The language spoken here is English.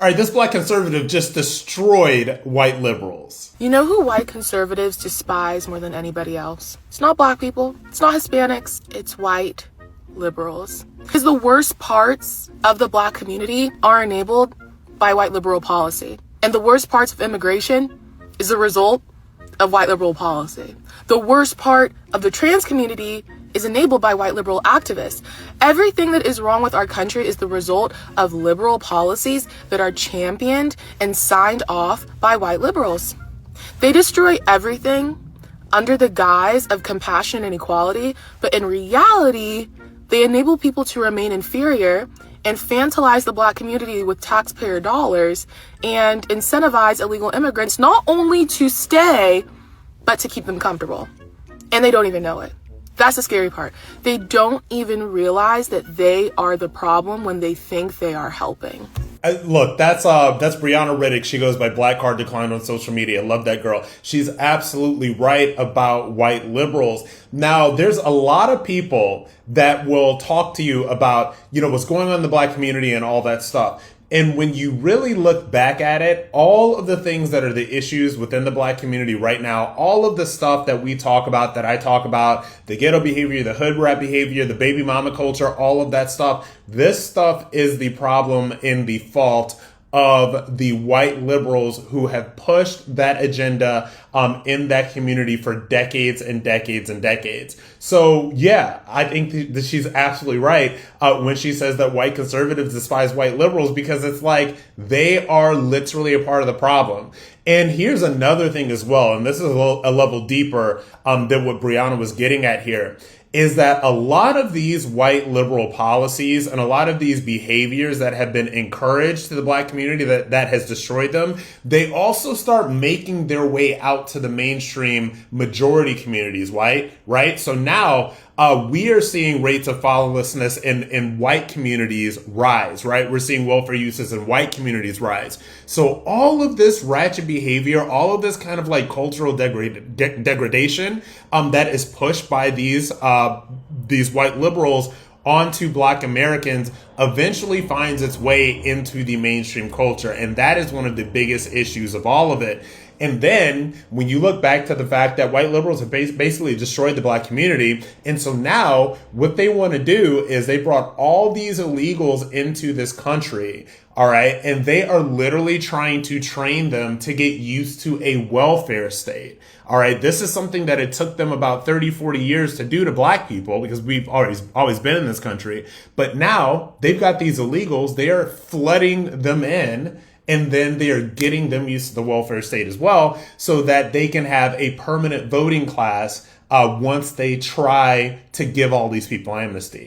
All right, this black conservative just destroyed white liberals. You know who white conservatives despise more than anybody else? It's not black people, it's not Hispanics, it's white liberals. Because the worst parts of the black community are enabled by white liberal policy. And the worst parts of immigration is a result of white liberal policy. The worst part of the trans community is enabled by white liberal activists. Everything that is wrong with our country is the result of liberal policies that are championed and signed off by white liberals. They destroy everything under the guise of compassion and equality, but in reality, they enable people to remain inferior and infantilize the black community with taxpayer dollars and incentivize illegal immigrants not only to stay, but to keep them comfortable. And they don't even know it. That's the scary part. They don't even realize that they are the problem when they think they are helping. Look, that's Brianna Riddick. She goes by Black Card Decline on social media. Love that girl. She's absolutely right about white liberals. Now, there's a lot of people that will talk to you about, what's going on in the black community and all that stuff. And when you really look back at it, all of the things that are the issues within the black community right now, all of the stuff that we talk about, that I talk about, the ghetto behavior, the hood rat behavior, the baby mama culture, all of that stuff, this stuff is the problem in the fault of the white liberals who have pushed that agenda in that community for decades and decades and decades. So yeah, I think that she's absolutely right when she says that white conservatives despise white liberals, because it's like they are literally a part of the problem. And here's another thing as well, and this is a level deeper than what Brianna was getting at here, is that a lot of these white liberal policies and a lot of these behaviors that have been encouraged to the black community that has destroyed them, they also start making their way out to the mainstream majority communities, right? So now we are seeing rates of fatherlessness in white communities rise, right? We're seeing welfare uses in white communities rise. So all of this ratchet behavior, all of this kind of like cultural degradation that is pushed by these white liberals onto black Americans eventually finds its way into the mainstream culture. And that is one of the biggest issues of all of it. And then when you look back to the fact that white liberals have basically destroyed the black community, and so now what they want to do is they brought all these illegals into this country, all right, and they are literally trying to train them to get used to a welfare state. All right, this is something that it took them about 30, 40 years to do to black people, because we've always been in this country. But now they've got these illegals, they are flooding them in, and then they are getting them used to the welfare state as well, so that they can have a permanent voting class once they try to give all these people amnesty.